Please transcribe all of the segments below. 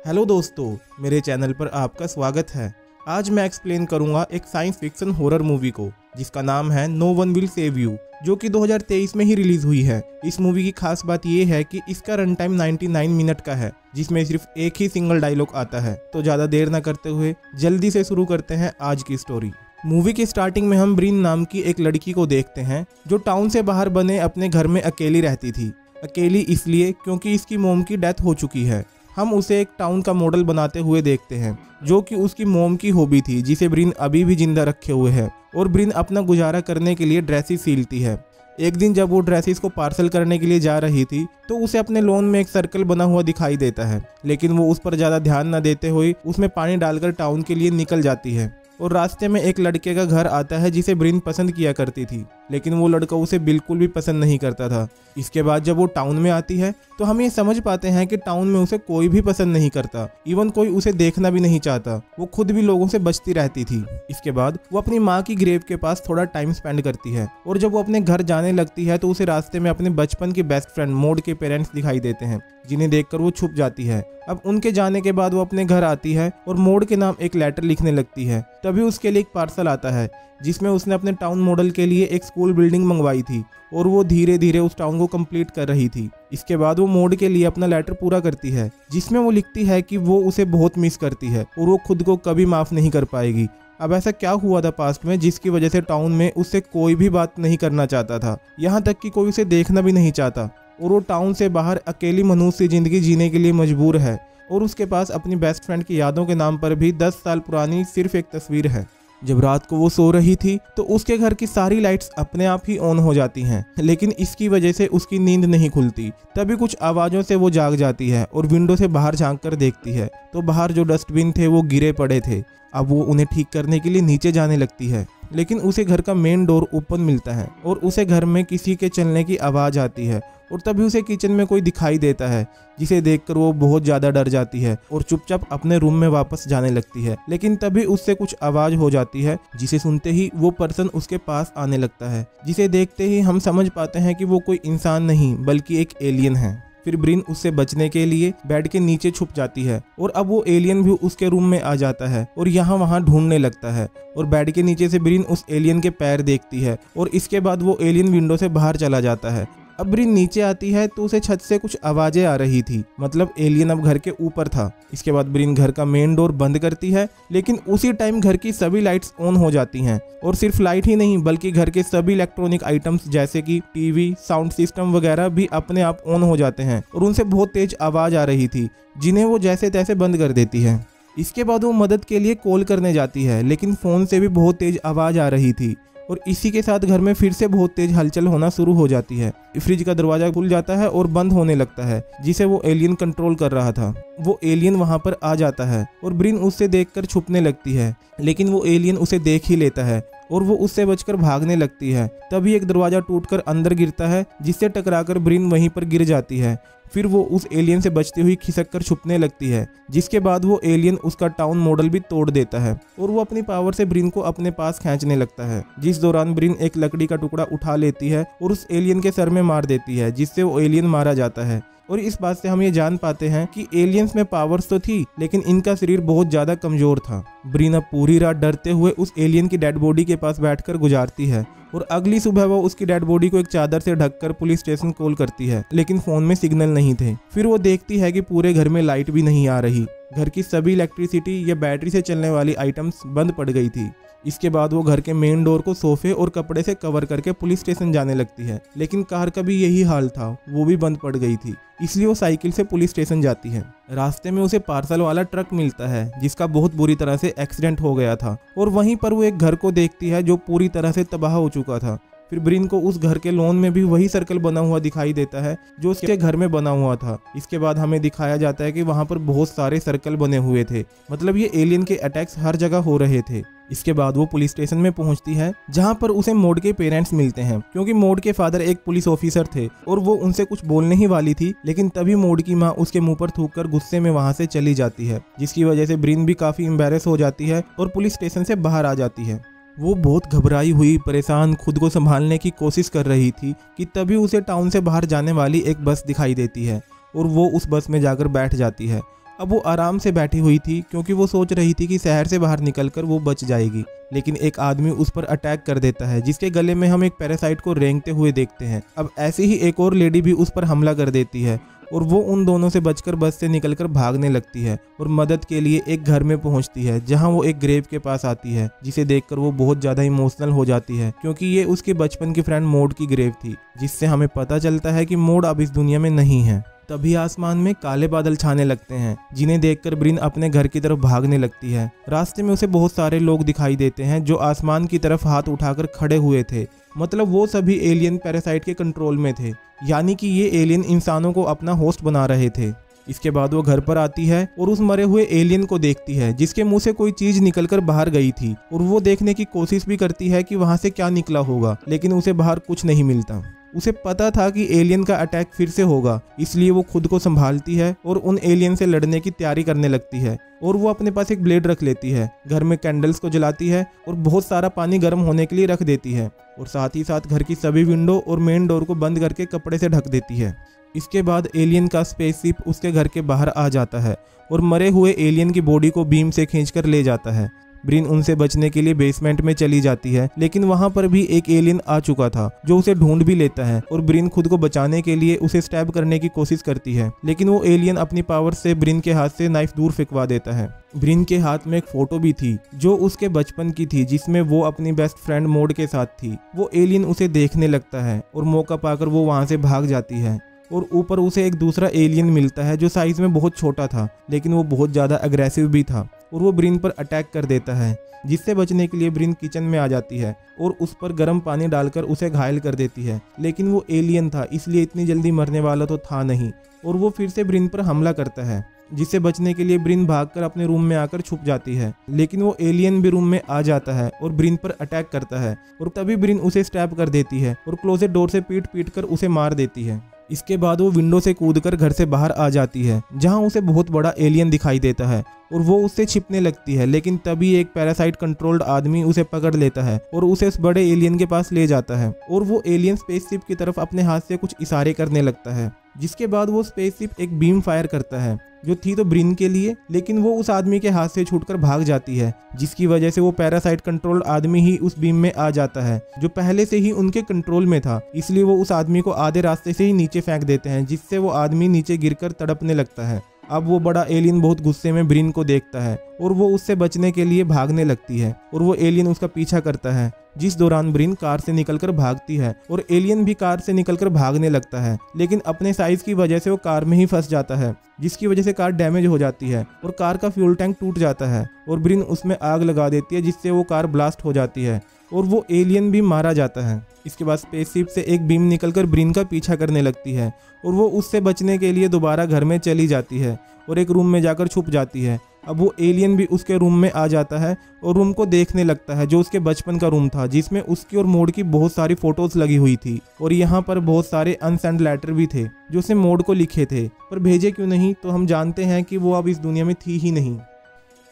Hello दोस्तों, मेरे channel पर आपका स्वागत है। आज मैं एक्सप्लेन करूंगा एक साइंस फिक्शन हॉरर मूवी को जिसका नाम है no one will save you, जो कि 2023 में ही रिलीज हुई है। इस मूवी की खास बात यह है कि इसका रन टाइम 99 मिनट का है, जिसमें सिर्फ एक ही सिंगल डायलॉग आता है। तो ज़्यादा देर न करते हुए जल्दी से शुरू करते हैं आज की स्टोरी। मूवी की स्टार्टिंग में हम ब्रिन नाम की एक लड़की को देखते हैं जो टाउन से बाहर बने अपने घर में अकेली रहती थी। अकेली इसलिए क्योंकि इसकी मोम की डेथ हो चुकी है। हम उसे एक टाउन का मॉडल बनाते हुए देखते हैं, जो कि उसकी मोम की हॉबी थी, जिसे ब्रिन अभी भी जिंदा रखे हुए है। और ब्रिन अपना गुजारा करने के लिए ड्रेसेस सीलती है। एक दिन जब वो ड्रेसेस को पार्सल करने के लिए जा रही थी तो उसे अपने लॉन में एक सर्कल बना हुआ दिखाई देता है, लेकिन वो उस पर ज़्यादा ध्यान न देते हुए उसमें पानी डालकर टाउन के लिए निकल जाती है। और रास्ते में एक लड़के का घर आता है जिसे ब्रिन पसंद किया करती थी, लेकिन वो लड़का उसे बिल्कुल भी पसंद नहीं करता था। इसके बाद जब वो टाउन में आती है तो हम ये समझ पाते हैं कि टाउन में उसे कोई भी पसंद नहीं करता, इवन कोई उसे देखना भी नहीं चाहता। वो खुद भी लोगों से बचती रहती थी। इसके बाद वो अपनी माँ की ग्रेव के पास थोड़ा टाइम स्पेंड करती है, और जब वो अपने घर जाने लगती है तो उसे रास्ते में अपने बचपन के बेस्ट फ्रेंड मोड के पेरेंट्स दिखाई देते हैं, जिन्हें देखकर वो छुप जाती है। अब उनके जाने के बाद वो अपने घर आती है और मोड के नाम एक लेटर लिखने लगती है। तभी उसके लिए एक पार्सल आता है जिसमें उसने अपने टाउन मॉडल के लिए एक स्कूल बिल्डिंग मंगवाई थी, और वो धीरे धीरे उस टाउन को कंप्लीट कर रही थी। इसके बाद वो मोड के लिए अपना लेटर पूरा करती है, जिसमें वो लिखती है कि वो उसे बहुत मिस करती है और वो खुद को कभी माफ़ नहीं कर पाएगी। अब ऐसा क्या हुआ था पास्ट में जिसकी वजह से टाउन में उससे कोई भी बात नहीं करना चाहता था, यहाँ तक कि कोई उसे देखना भी नहीं चाहता। और वो टाउन से बाहर अकेली मनुष्य ज़िंदगी जीने के लिए मजबूर है, और उसके पास अपनी बेस्ट फ्रेंड की यादों के नाम पर भी 10 साल पुरानी सिर्फ एक तस्वीर है। जब रात को वो सो रही थी तो उसके घर की सारी लाइट्स अपने आप ही ऑन हो जाती हैं, लेकिन इसकी वजह से उसकी नींद नहीं खुलती। तभी कुछ आवाज़ों से वो जाग जाती है और विंडो से बाहर झांक कर देखती है तो बाहर जो डस्टबिन थे वो गिरे पड़े थे। अब वो उन्हें ठीक करने के लिए नीचे जाने लगती है, लेकिन उसे घर का मेन डोर ओपन मिलता है और उसे घर में किसी के चलने की आवाज़ आती है। और तभी उसे किचन में कोई दिखाई देता है, जिसे देखकर वो बहुत ज़्यादा डर जाती है और चुपचाप अपने रूम में वापस जाने लगती है। लेकिन तभी उससे कुछ आवाज़ हो जाती है, जिसे सुनते ही वो पर्सन उसके पास आने लगता है, जिसे देखते ही हम समझ पाते हैं कि वो कोई इंसान नहीं बल्कि एक एलियन है। फिर ब्रिन उससे बचने के लिए बेड के नीचे छुप जाती है, और अब वो एलियन भी उसके रूम में आ जाता है और यहाँ वहाँ ढूंढने लगता है। और बेड के नीचे से ब्रिन उस एलियन के पैर देखती है, और इसके बाद वो एलियन विंडो से बाहर चला जाता है। अब ब्रिन नीचे आती है तो उसे छत से कुछ आवाजें आ रही थी, मतलब एलियन अब घर के ऊपर था। इसके बाद ब्रिन घर का मेन डोर बंद करती है, लेकिन उसी टाइम घर की सभी लाइट्स ऑन हो जाती हैं। और सिर्फ लाइट ही नहीं बल्कि घर के सभी इलेक्ट्रॉनिक आइटम्स जैसे कि टीवी, साउंड सिस्टम वगैरह भी अपने आप ऑन हो जाते हैं, और उनसे बहुत तेज आवाज आ रही थी, जिन्हें वो जैसे तैसे बंद कर देती है। इसके बाद वो मदद के लिए कॉल करने जाती है, लेकिन फ़ोन से भी बहुत तेज आवाज़ आ रही थी। और इसी के साथ घर में फिर से बहुत तेज हलचल होना शुरू हो जाती है। फ्रिज का दरवाजा खुल जाता है और बंद होने लगता है, जिसे वो एलियन कंट्रोल कर रहा था। वो एलियन वहां पर आ जाता है और ब्रिन उससे देखकर छुपने लगती है, लेकिन वो एलियन उसे देख ही लेता है और वो उससे बचकर भागने लगती है। तभी एक दरवाजा टूटकर अंदर गिरता है, जिससे टकराकर ब्रिन वहीं पर गिर जाती है। फिर वो उस एलियन से बचती हुई खिसक कर छुपने लगती है, जिसके बाद वो एलियन उसका टाउन मॉडल भी तोड़ देता है और वो अपनी पावर से ब्रिन को अपने पास खींचने लगता है। जिस दौरान ब्रिन एक लकड़ी का टुकड़ा उठा लेती है और उस एलियन के सर में मार देती है, जिससे वो एलियन मारा जाता है। और इस बात से हम ये जान पाते हैं कि एलियंस में पावर्स तो थी, लेकिन इनका शरीर बहुत ज़्यादा कमज़ोर था। ब्रिन अब पूरी रात डरते हुए उस एलियन की डेड बॉडी के पास बैठकर गुजारती है, और अगली सुबह वो उसकी डेड बॉडी को एक चादर से ढककर पुलिस स्टेशन कॉल करती है, लेकिन फ़ोन में सिग्नल नहीं थे। फिर वो देखती है कि पूरे घर में लाइट भी नहीं आ रही। घर की सभी इलेक्ट्रिसिटी या बैटरी से चलने वाली आइटम्स बंद पड़ गई थी। इसके बाद वो घर के मेन डोर को सोफे और कपड़े से कवर करके पुलिस स्टेशन जाने लगती है, लेकिन कार का भी यही हाल था, वो भी बंद पड़ गई थी। इसलिए वो साइकिल से पुलिस स्टेशन जाती है। रास्ते में उसे पार्सल वाला ट्रक मिलता है, जिसका बहुत बुरी तरह से एक्सीडेंट हो गया था, और वहीं पर वो एक घर को देखती है जो पूरी तरह से तबाह हो चुका था। फिर ब्रिन को उस घर के लॉन में भी वही सर्कल बना हुआ दिखाई देता है जो उसके घर में बना हुआ था। इसके बाद हमें दिखाया जाता है कि वहाँ पर बहुत सारे सर्कल बने हुए थे, मतलब ये एलियन के अटैक्स हर जगह हो रहे थे। इसके बाद वो पुलिस स्टेशन में पहुंचती है, जहां पर उसे मोड के पेरेंट्स मिलते हैं, क्योंकि मोड के फादर एक पुलिस ऑफिसर थे और वो उनसे कुछ बोलने ही वाली थी, लेकिन तभी मोड की माँ उसके मुंह पर थूककर गुस्से में वहां से चली जाती है, जिसकी वजह से ब्रिन भी काफी एम्बैरेस हो जाती है और पुलिस स्टेशन से बाहर आ जाती है। वो बहुत घबराई हुई, परेशान, खुद को संभालने की कोशिश कर रही थी कि तभी उसे टाउन से बाहर जाने वाली एक बस दिखाई देती है और वो उस बस में जाकर बैठ जाती है। अब वो आराम से बैठी हुई थी क्योंकि वो सोच रही थी कि शहर से बाहर निकलकर वो बच जाएगी, लेकिन एक आदमी उस पर अटैक कर देता है जिसके गले में हम एक पैरासाइट को रेंगते हुए देखते हैं। अब ऐसी ही एक और लेडी भी उस पर हमला कर देती है और वो उन दोनों से बचकर बस से निकलकर भागने लगती है और मदद के लिए एक घर में पहुंचती है जहां वो एक ग्रेव के पास आती है, जिसे देखकर वो बहुत ज़्यादा इमोशनल हो जाती है क्योंकि ये उसके बचपन की फ्रेंड मॉड की ग्रेव थी, जिससे हमें पता चलता है कि मॉड अब इस दुनिया में नहीं है। तभी आसमान में काले बादल छाने लगते हैं जिन्हें देखकर ब्रिन अपने घर की तरफ भागने लगती है। रास्ते में उसे बहुत सारे लोग दिखाई देते हैं जो आसमान की तरफ हाथ उठाकर खड़े हुए थे, मतलब वो सभी एलियन पैरासाइट के कंट्रोल में थे, यानी कि ये एलियन इंसानों को अपना होस्ट बना रहे थे। इसके बाद वो घर पर आती है और उस मरे हुए एलियन को देखती है जिसके मुंह से कोई चीज निकलकर बाहर गई थी और वो देखने की कोशिश भी करती है कि वहां से क्या निकला होगा, लेकिन उसे बाहर कुछ नहीं मिलता। उसे पता था कि एलियन का अटैक फिर से होगा, इसलिए वो खुद को संभालती है और उन एलियन से लड़ने की तैयारी करने लगती है और वो अपने पास एक ब्लेड रख लेती है, घर में कैंडल्स को जलाती है और बहुत सारा पानी गर्म होने के लिए रख देती है और साथ ही साथ घर की सभी विंडो और मेन डोर को बंद करके कपड़े से ढक देती है। इसके बाद एलियन का स्पेसशिप उसके घर के बाहर आ जाता है और मरे हुए एलियन की बॉडी को बीम से खींचकर ले जाता है। ब्रिन उनसे बचने के लिए बेसमेंट में चली जाती है, लेकिन वहां पर भी एक एलियन आ चुका था जो उसे ढूंढ भी लेता है और ब्रिन खुद को बचाने के लिए उसे स्टैब करने की कोशिश करती है, लेकिन वो एलियन अपनी पावर से ब्रिन के हाथ से नाइफ दूर फेंकवा देता है। ब्रिन के हाथ में एक फोटो भी थी जो उसके बचपन की थी, जिसमें वो अपनी बेस्ट फ्रेंड मॉड के साथ थी। वो एलियन उसे देखने लगता है और मौका पाकर वो वहां से भाग जाती है और ऊपर उसे एक दूसरा एलियन मिलता है जो साइज में बहुत छोटा था, लेकिन वो बहुत ज़्यादा अग्रेसिव भी था और वो ब्रिन पर अटैक कर देता है, जिससे बचने के लिए ब्रिन किचन में आ जाती है और उस पर गर्म पानी डालकर उसे घायल कर देती है, लेकिन वो एलियन था इसलिए इतनी जल्दी मरने वाला तो था नहीं और वो फिर से ब्रिन पर हमला करता है, जिससे बचने के लिए ब्रिन भागकर अपने रूम में आकर छुप जाती है, लेकिन वो एलियन भी रूम में आ जाता है और ब्रिन पर अटैक करता है और तभी ब्रिन उसे स्टैब कर देती है और क्लोजेट डोर से पीट पीट कर उसे मार देती है। इसके बाद वो विंडो से कूदकर घर से बाहर आ जाती है जहां उसे बहुत बड़ा एलियन दिखाई देता है और वो उससे छिपने लगती है, लेकिन तभी एक पैरासाइट कंट्रोल्ड आदमी उसे पकड़ लेता है और उसे उस बड़े एलियन के पास ले जाता है और वो एलियन स्पेसशिप की तरफ अपने हाथ से कुछ इशारे करने लगता है, जिसके बाद वो स्पेसशिप एक बीम फायर करता है जो थी तो ब्रिन के लिए, लेकिन वो उस आदमी के हाथ से छूटकर भाग जाती है, जिसकी वजह से वो पैरासाइट कंट्रोल्ड आदमी ही उस बीम में आ जाता है जो पहले से ही उनके कंट्रोल में था। इसलिए वो उस आदमी को आधे रास्ते से ही नीचे फेंक देते हैं, जिससे वो आदमी नीचे गिरकर तड़पने लगता है। अब वो बड़ा एलियन बहुत गुस्से में ब्रिन को देखता है और वो उससे बचने के लिए भागने लगती है और वो एलियन उसका पीछा करता है, जिस दौरान ब्रिन कार से निकलकर भागती है और एलियन भी कार से निकलकर भागने लगता है, लेकिन अपने साइज की वजह से वो कार में ही फंस जाता है, जिसकी वजह से कार डैमेज हो जाती है और कार का फ्यूल टैंक टूट जाता है और ब्रिन उसमें आग लगा देती है, जिससे वो कार ब्लास्ट हो जाती है और वो एलियन भी मारा जाता है। इसके बाद स्पेसशिप से एक बीम निकलकर ब्रिन का पीछा करने लगती है और वो उससे बचने के लिए दोबारा घर में चली जाती है और एक रूम में जाकर छुप जाती है। अब वो एलियन भी उसके रूम में आ जाता है और रूम को देखने लगता है जो उसके बचपन का रूम था, जिसमें उसकी और मॉड की बहुत सारी फोटोज लगी हुई थी और यहाँ पर बहुत सारे अनसेंड लेटर भी थे जो उसने मॉड को लिखे थे, पर भेजे क्यों नहीं तो हम जानते हैं कि वो अब इस दुनिया में थी ही नहीं।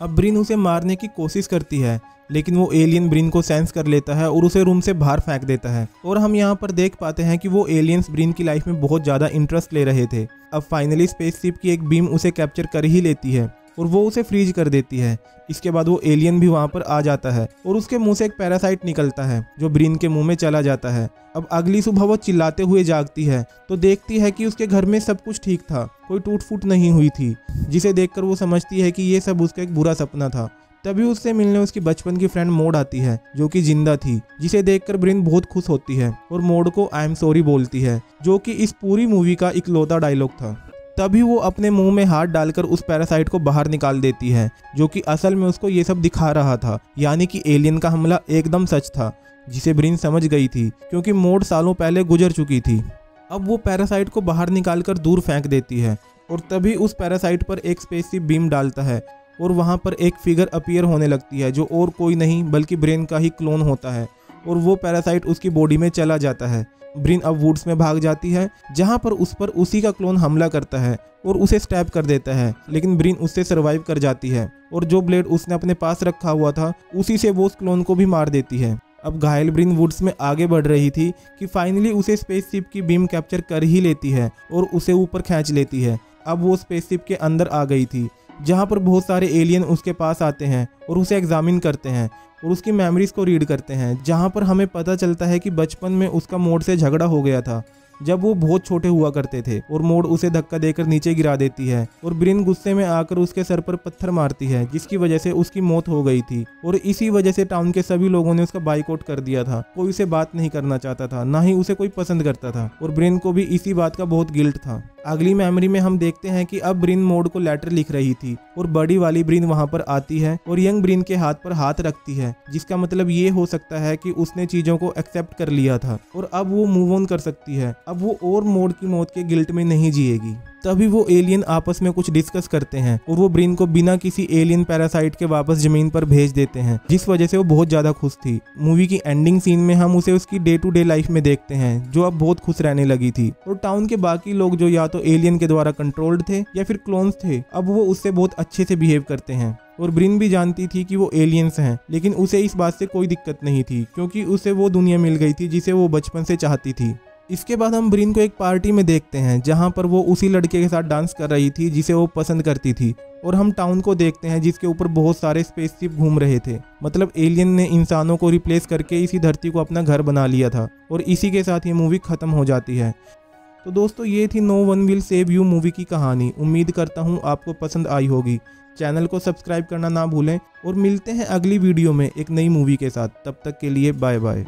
अब ब्रिन उसे मारने की कोशिश करती है, लेकिन वो एलियन ब्रिन को सेंस कर लेता है और उसे रूम से बाहर फेंक देता है और हम यहाँ पर देख पाते हैं कि वो एलियंस ब्रिन की लाइफ में बहुत ज़्यादा इंटरेस्ट ले रहे थे। अब फाइनली स्पेसशिप की एक बीम उसे कैप्चर कर ही लेती है और वो उसे फ्रीज कर देती है। इसके बाद वो एलियन भी वहाँ पर आ जाता है और उसके मुंह से एक पैरासाइट निकलता है जो ब्रिन के मुंह में चला जाता है। अब अगली सुबह वो चिल्लाते हुए जागती है तो देखती है कि उसके घर में सब कुछ ठीक था, कोई टूट फूट नहीं हुई थी, जिसे देखकर वो समझती है कि ये सब उसका एक बुरा सपना था। तभी उससे मिलने उसकी बचपन की फ्रेंड मॉड आती है जो कि जिंदा थी, जिसे देखकर ब्रिन बहुत खुश होती है और मॉड को आई एम सॉरी बोलती है, जो कि इस पूरी मूवी का इकलौता डायलॉग था। तभी वो अपने मुंह में हाथ डालकर उस पैरासाइट को बाहर निकाल देती है जो कि असल में उसको ये सब दिखा रहा था, यानी कि एलियन का हमला एकदम सच था, जिसे ब्रिन समझ गई थी क्योंकि मॉड सालों पहले गुजर चुकी थी। अब वो पैरासाइट को बाहर निकालकर दूर फेंक देती है और तभी उस पैरासाइट पर एक स्पेसशिप बीम डालता है और वहाँ पर एक फिगर अपीयर होने लगती है जो और कोई नहीं बल्कि ब्रेन का ही क्लोन होता है और वो पैरासाइट उसकी बॉडी में चला जाता है। ब्रिन अब वुड्स में भाग जाती है जहाँ पर उस पर उसी का क्लोन हमला करता है और उसे स्टैब कर देता है, लेकिन ब्रिन उससे सर्वाइव कर जाती है और जो ब्लेड उसने अपने पास रखा हुआ था उसी से वो उस क्लोन को भी मार देती है। अब घायल ब्रिन वुड्स में आगे बढ़ रही थी कि फाइनली उसे स्पेसशिप की बीम कैप्चर कर ही लेती है और उसे ऊपर खींच लेती है। अब वो स्पेसशिप के अंदर आ गई थी, जहाँ पर बहुत सारे एलियन उसके पास आते हैं और उसे एग्जामिन करते हैं और उसकी मेमोरीज को रीड करते हैं, जहाँ पर हमें पता चलता है कि बचपन में उसका मोड से झगड़ा हो गया था जब वो बहुत छोटे हुआ करते थे और मोड उसे धक्का देकर नीचे गिरा देती है और ब्रिन गुस्से में आकर उसके सर पर पत्थर मारती है, जिसकी वजह से उसकी मौत हो गई थी। और इसी वजह से टाउन के सभी लोगों ने उसका बाइकआउट कर दिया था। कोई उसे बात नहीं करना चाहता था, ना ही उसे कोई पसंद करता था और ब्रिन को भी इसी बात का बहुत गिल्ट था। अगली मेमोरी में हम देखते हैं कि अब ब्रिन मोड को लेटर लिख रही थी और बड़ी वाली ब्रिन वहां पर आती है और यंग ब्रिन के हाथ पर हाथ रखती है, जिसका मतलब ये हो सकता है कि उसने चीजों को एक्सेप्ट कर लिया था और अब वो मूव ऑन कर सकती है। अब वो और मोड की मौत के गिल्ट में नहीं जिएगी। तभी वो एलियन आपस में कुछ डिस्कस करते हैं और वो ब्रिन को बिना किसी एलियन पैरासाइट के वापस जमीन पर भेज देते हैं, जिस वजह से वो बहुत ज्यादा खुश थी। मूवी की एंडिंग सीन में हम उसे उसकी डे टू डे लाइफ में देखते हैं, जो अब बहुत खुश रहने लगी थी। और टाउन के बाकी लोग जो या तो एलियन के द्वारा कंट्रोल्ड थे या फिर क्लोन्स थे, अब वो उससे बहुत अच्छे से बिहेव करते हैं। और ब्रिन भी जानती थी कि वो एलियंस हैं, लेकिन उसे इस बात से कोई दिक्कत नहीं थी, क्योंकि उसे वो दुनिया मिल गई थी जिसे वो बचपन से चाहती थी। इसके बाद हम ब्रिन को एक पार्टी में देखते हैं, जहां पर वो उसी लड़के के साथ डांस कर रही थी जिसे वो पसंद करती थी। और हम टाउन को देखते हैं जिसके ऊपर बहुत सारे स्पेसशिप घूम रहे थे। मतलब एलियन ने इंसानों को रिप्लेस करके इसी धरती को अपना घर बना लिया था। और इसी के साथ ये मूवी खत्म हो जाती है। तो दोस्तों, ये थी no one will save you movie की कहानी। उम्मीद करता हूँ आपको पसंद आई होगी। चैनल को सब्सक्राइब करना ना भूलें और मिलते हैं अगली वीडियो में एक नई मूवी के साथ। तब तक के लिए बाय बाय।